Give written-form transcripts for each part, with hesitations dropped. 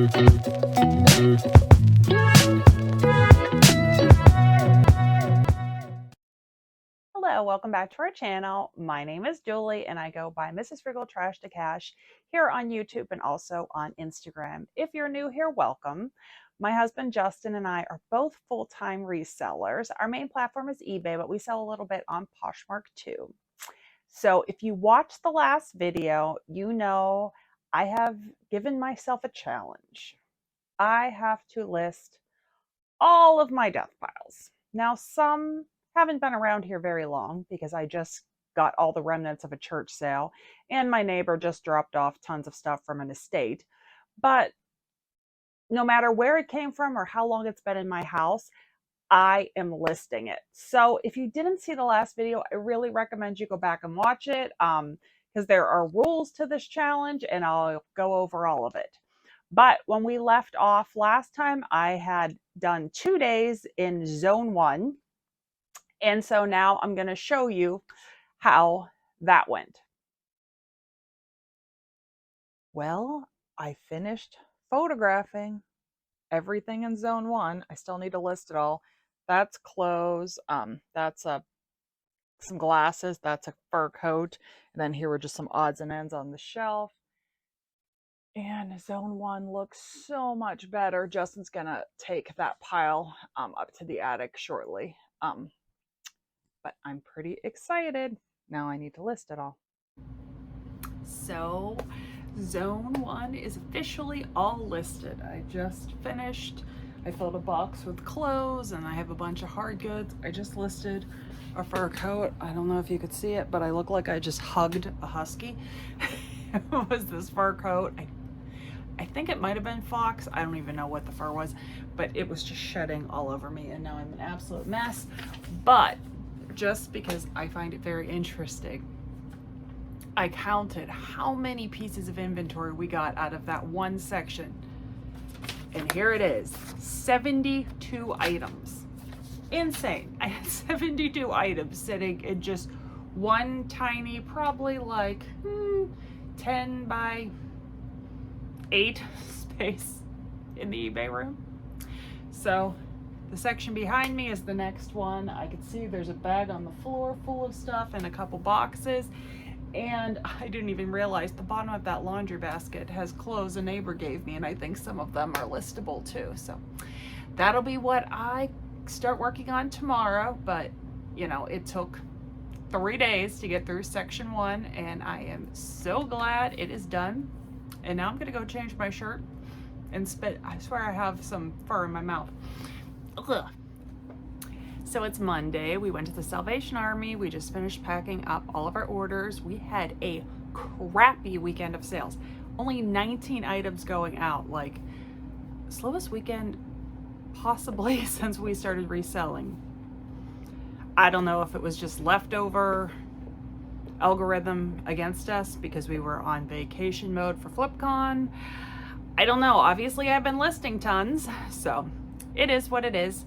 Hello, welcome back to our channel. My name is Julie and I go by Mrs. Frugal Trash to Cash here on YouTube and also on Instagram. If you're new here, welcome. My husband Justin and I are both full-time resellers. Our main platform is eBay, but we sell a little bit on Poshmark too. So if you watched the last video, you know I have given myself a challenge. I have to list all of my death piles. Now, some haven't been around here very long because I just got all the remnants of a church sale and my neighbor just dropped off tons of stuff from an estate. But no matter where it came from or how long it's been in my house, I am listing it. So if you didn't see the last video, I really recommend you go back and watch it because there are rules to this challenge and I'll go over all of it. But when we left off last time, I had done 2 days in zone 1. And so now I'm going to show you how that went. Well, I finished photographing everything in zone 1. I still need to list it all. That's clothes. That's some glasses. That's a fur coat. And then here were just some odds and ends on the shelf. And zone 1 looks so much better. Justin's gonna take that pile up to the attic shortly. But I'm pretty excited. Now I need to list it all. So zone 1 is officially all listed. I just finished. I filled a box with clothes and I have a bunch of hard goods. I just listed a fur coat. I don't know if you could see it, but I look like I just hugged a husky. It was this fur coat. I think it might have been fox. I don't even know what the fur was, but it was just shedding all over me and now I'm an absolute mess. But just because I find it very interesting, I counted how many pieces of inventory we got out of that one section. And here it is, 72 items. Insane. I had 72 items sitting in just one tiny, probably like 10 by 8 space in the eBay room. So the section behind me is the next one. I can see there's a bag on the floor full of stuff and a couple boxes. And I didn't even realize the bottom of that laundry basket has clothes a neighbor gave me, and I think some of them are listable too. So that'll be what I start working on tomorrow. But you know, it took 3 days to get through section 1 and I am so glad it is done. And now I'm gonna go change my shirt and spit. I swear I have some fur in my mouth. Ugh. So it's Monday. We went to the Salvation Army. We just finished packing up all of our orders. We had a crappy weekend of sales. Only 19 items going out. Like, slowest weekend possibly since we started reselling. I don't know if it was just leftover algorithm against us because we were on vacation mode for FlipCon. I don't know. Obviously, I've been listing tons, so it is what it is.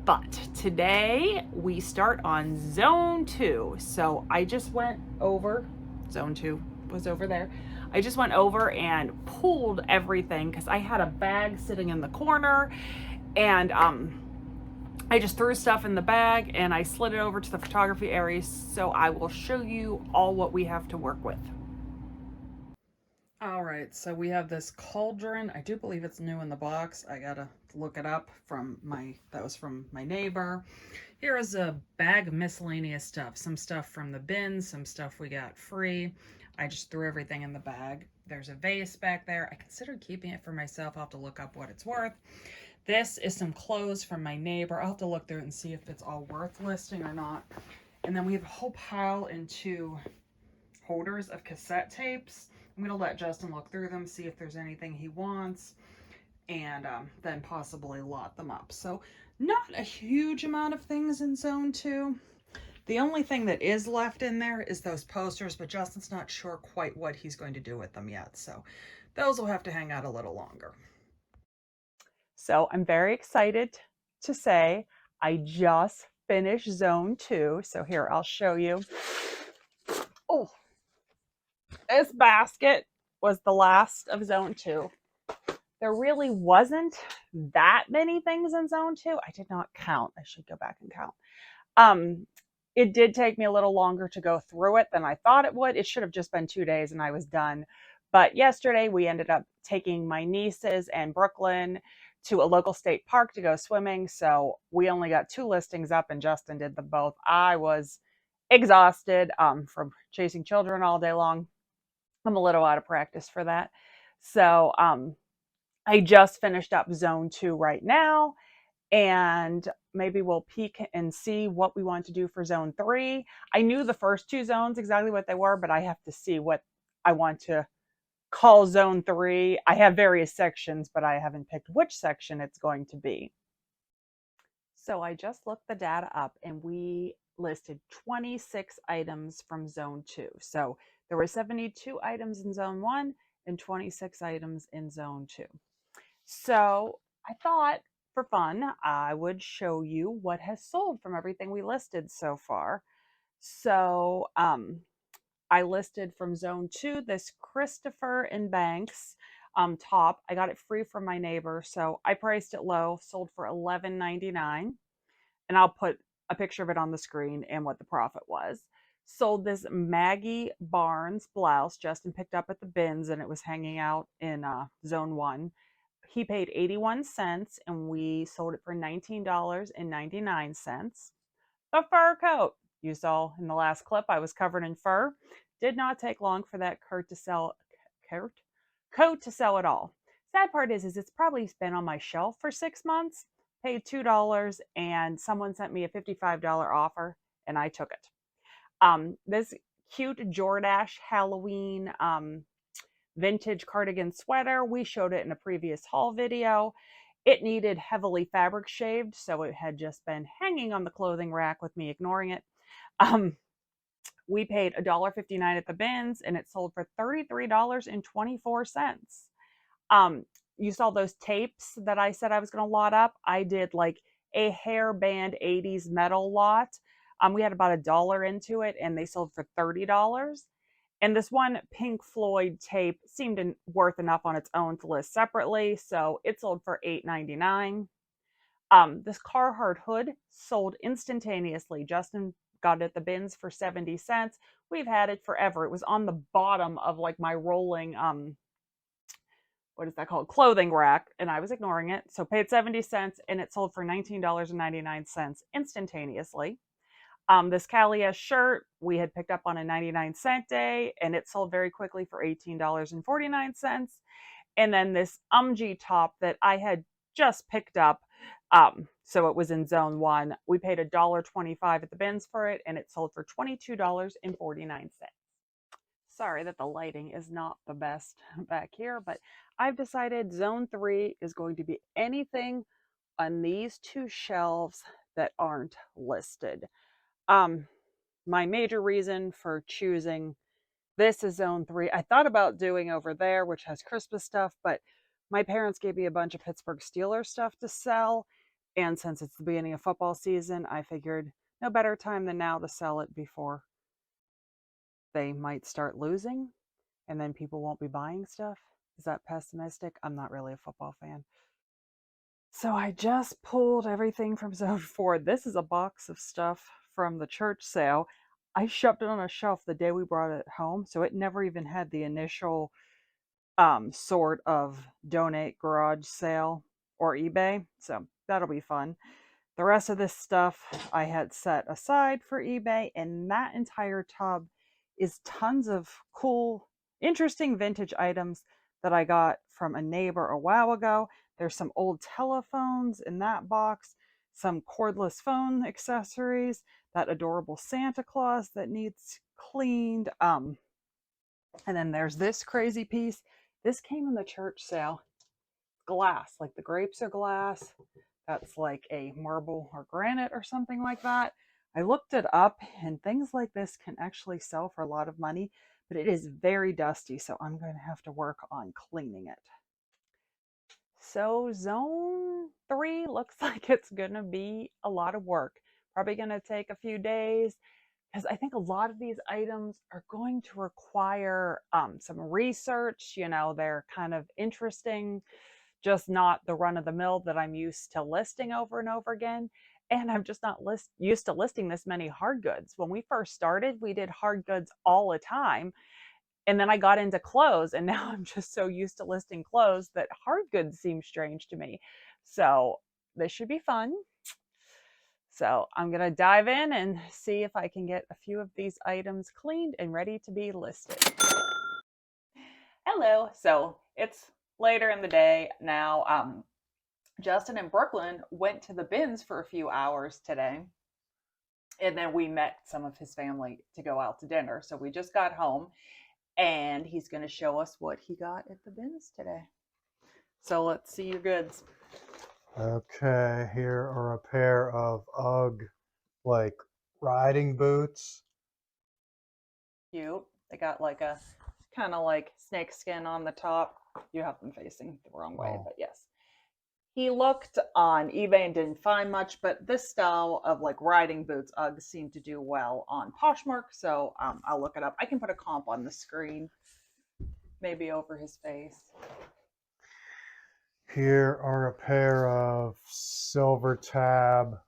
But today we start on zone 2. So I just went over, zone 2 was over there. I just went over and pulled everything because I had a bag sitting in the corner and I just threw stuff in the bag and I slid it over to the photography area. So I will show you all what we have to work with. All right, so we have this cauldron. I do believe it's new in the box. I gotta look it up that was from my neighbor. Here is a bag of miscellaneous stuff. Some stuff from the bin, some stuff we got free. I just threw everything in the bag. There's a vase back there. I considered keeping it for myself. I'll have to look up what it's worth. This is some clothes from my neighbor. I'll have to look through it and see if it's all worth listing or not. And then we have a whole pile into holders of cassette tapes. I'm going to let Justin look through them, see if there's anything he wants, and then possibly lot them up. So not a huge amount of things in zone 2. The only thing that is left in there is those posters, but Justin's not sure quite what he's going to do with them yet. So those will have to hang out a little longer. So I'm very excited to say I just finished zone 2. So here, I'll show you. Oh, this basket was the last of zone 2. there really wasn't that many things in zone 2. I did not count. I should go back and count. Um, it did take me a little longer to go through it than I thought it would. It should have just been 2 days and I was done. But yesterday we ended up taking my nieces and Brooklyn to a local state park to go swimming. So we only got 2 listings up and Justin did them both. I was exhausted from chasing children all day long. I'm a little out of practice for that. So I just finished up zone 2 right now, and maybe we'll peek and see what we want to do for zone 3. I knew the first 2 zones exactly what they were, but I have to see what I want to call zone 3. I have various sections, but I haven't picked which section it's going to be. So I just looked the data up and we listed 26 items from zone 2. So there were 72 items in zone 1 and 26 items in zone 2. So I thought for fun, I would show you what has sold from everything we listed so far. So I listed from zone 2 this Christopher and Banks top. I got it free from my neighbor, so I priced it low, sold for $11.99, and I'll put a picture of it on the screen and what the profit was. Sold this Maggie Barnes blouse. Justin picked up at the bins and it was hanging out in zone 1. He paid 81 cents and we sold it for $19.99. The fur coat you saw in the last clip, I was covered in fur. Did not take long for that coat to sell at all. Sad part is it's probably been on my shelf for 6 months. Paid $2 and someone sent me a $55 offer and I took it. This cute Jordache Halloween vintage cardigan sweater, we showed it in a previous haul video. It needed heavily fabric shaved, so it had just been hanging on the clothing rack with me ignoring it. We paid $1.59 at the bins and it sold for $33.24. You saw those tapes that I said I was going to lot up. I did like a hairband 80s metal lot. We had about $1 into it and they sold for $30. And this one Pink Floyd tape seemed worth enough on its own to list separately, so it sold for $8.99. This Carhartt hood sold instantaneously. Justin got it at the bins for 70 cents. We've had it forever. It was on the bottom of like my rolling, what is that called? Clothing rack, and I was ignoring it. So paid 70 cents and it sold for $19.99 instantaneously. This Calias shirt we had picked up on a 99-cent day and it sold very quickly for $18.49. And then this UMG top that I had just picked up, so it was in zone 1. We paid $1.25 at the bins for it and it sold for $22.49. Sorry that the lighting is not the best back here, but I've decided zone 3 is going to be anything on these 2 shelves that aren't listed. My major reason for choosing this is zone 3. I thought about doing over there, which has Christmas stuff, but my parents gave me a bunch of Pittsburgh Steelers stuff to sell. And since it's the beginning of football season, I figured no better time than now to sell it before they might start losing and then people won't be buying stuff. Is that pessimistic? I'm not really a football fan. So I just pulled everything from zone 4. This is a box of stuff from the church sale. I shoved it on a shelf the day we brought it home, so it never even had the initial sort of donate garage sale or eBay. So that'll be fun. The rest of this stuff I had set aside for eBay, and that entire tub is tons of cool, interesting vintage items that I got from a neighbor a while ago. There's some old telephones in that box, some cordless phone accessories, that adorable Santa Claus that needs cleaned. And then there's this crazy piece. This came in the church sale. Glass, like the grapes are glass. That's like a marble or granite or something like that. I looked it up and things like this can actually sell for a lot of money, but it is very dusty, so I'm going to have to work on cleaning it. So zone 3 looks like it's going to be a lot of work. Probably going to take a few days because I think a lot of these items are going to require some research. You know, they're kind of interesting just not the run of the mill that I'm used to listing over and over again. And I'm just not used to listing this many hard goods. When we first started, we did hard goods all the time. And then I got into clothes, and now I'm just so used to listing clothes that hard goods seem strange to me. So this should be fun. So I'm going to dive in and see if I can get a few of these items cleaned and ready to be listed. Hello. So it's later in the day now. Justin and Brooklyn went to the bins for a few hours today. And then we met some of his family to go out to dinner. So we just got home, and he's going to show us what he got at the bins today. So let's see your goods. Okay, here are a pair of UGG like riding boots. Cute. They got like a kind of like snake skin on the top. You have them facing the wrong way, but yes. He looked on eBay and didn't find much, but this style of like riding boots UGG seemed to do well on Poshmark, so I'll look it up. I can put a comp on the screen, maybe over his face. Here are a pair of silver tab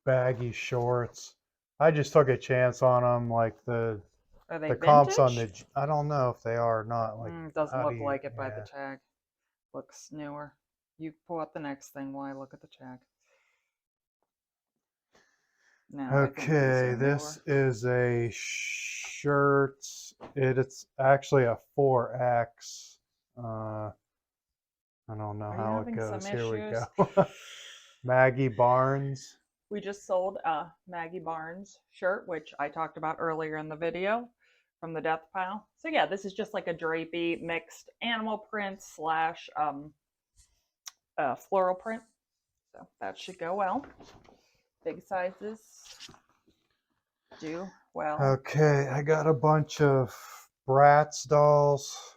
baggy shorts. I just took a chance on them, like Are they the vintage? comps on the. I don't know if they are or not. Like doesn't look like it by the tag. Looks newer. You pull up the next thing while I look at the tag. No, okay, this is a shirt. It's actually a 4X. I don't know how it goes. Here we go. Maggie Barnes. We just sold a Maggie Barnes shirt, which I talked about earlier in the video from the death pile. So yeah, this is just like a drapey mixed animal print slash floral print. So that should go well. Big sizes do well. Okay, I got a bunch of Bratz dolls.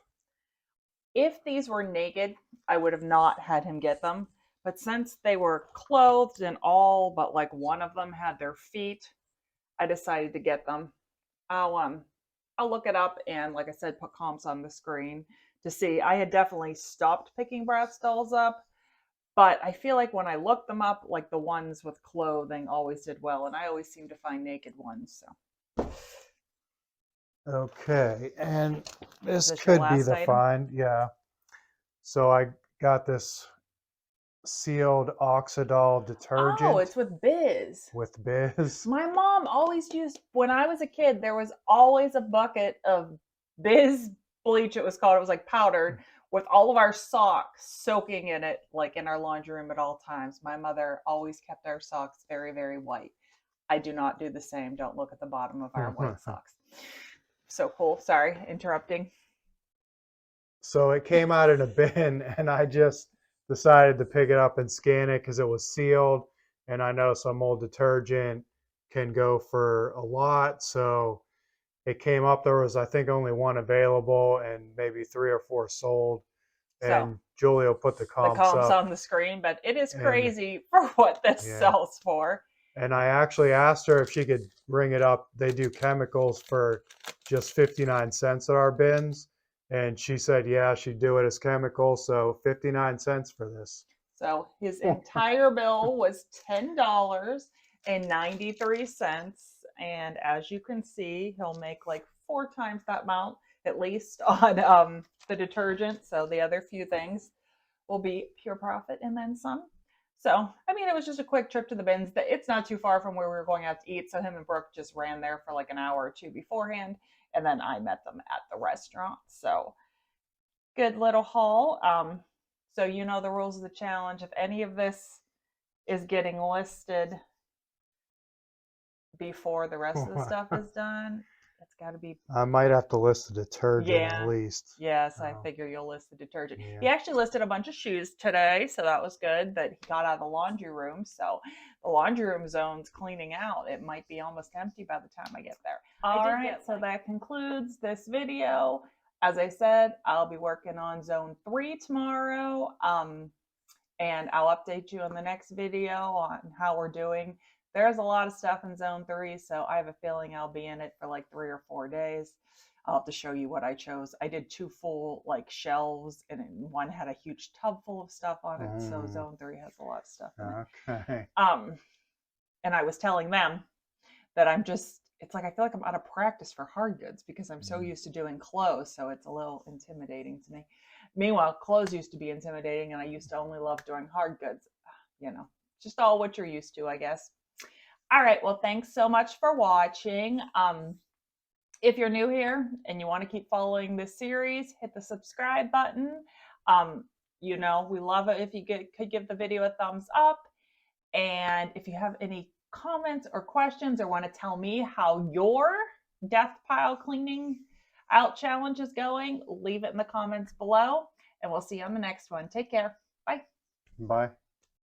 If these were naked, I would have not had him get them. But since they were clothed and all but like one of them had their feet, I decided to get them. I'll look it up and, like I said, put comps on the screen to see. I had definitely stopped picking Bratz dolls up, but I feel like when I looked them up, like the ones with clothing always did well, and I always seem to find naked ones. So. Okay, and this could be the find. Yeah. So I got this sealed Oxidol detergent. Oh, it's with Biz. With Biz. My mom always used, when I was a kid, there was always a bucket of Biz bleach, it was called. It was like powdered with all of our socks soaking in it, like in our laundry room at all times. My mother always kept our socks very, very white. I do not do the same. Don't look at the bottom of our white socks. So cool. Sorry, interrupting. So it came out in a bin, and I just decided to pick it up and scan it because it was sealed. And I know some old detergent can go for a lot. So it came up. There was, I think, only one available and maybe 3 or 4 sold. And Julie will put the comps up on the screen, but it is crazy for what this sells for. And I actually asked her if she could bring it up. They do chemicals for just 59 cents at our bins. And she said, yeah, she'd do it as chemicals. So 59 cents for this. So his entire bill was $10.93. And as you can see, he'll make like 4 times that amount at least on the detergent. So the other few things will be pure profit and then some. So, I mean, it was just a quick trip to the bins. It's not too far from where we were going out to eat. So him and Brooke just ran there for like an hour or two beforehand. And then I met them at the restaurant. So good little haul. So you know the rules of the challenge. If any of this is getting listed before the rest of the stuff is done, it's got to be. I might have to list the detergent at least. Yes, I figure you'll list the detergent. Yeah. He actually listed a bunch of shoes today, so that was good that he got out of the laundry room. So the laundry room zone's cleaning out. It might be almost empty by the time I get there. All right, so that concludes this video. As I said, I'll be working on Zone 3 tomorrow, and I'll update you on the next video on how we're doing. There's a lot of stuff in Zone 3, so I have a feeling I'll be in it for like 3 or 4 days. I'll have to show you what I chose. I did 2 full like shelves, and one had a huge tub full of stuff on it. So zone 3 has a lot of stuff in it. Okay. And I was telling them that it's like I feel like I'm out of practice for hard goods because I'm so used to doing clothes, so it's a little intimidating to me. Meanwhile, clothes used to be intimidating, and I used to only love doing hard goods. Just all what you're used to, I guess. All right, well, thanks so much for watching. If you're new here and you want to keep following this series, hit the subscribe button. We love it if you could give the video a thumbs up. And if you have any comments or questions or want to tell me how your death pile cleaning out challenge is going, leave it in the comments below. And we'll see you on the next one. Take care. Bye. Bye.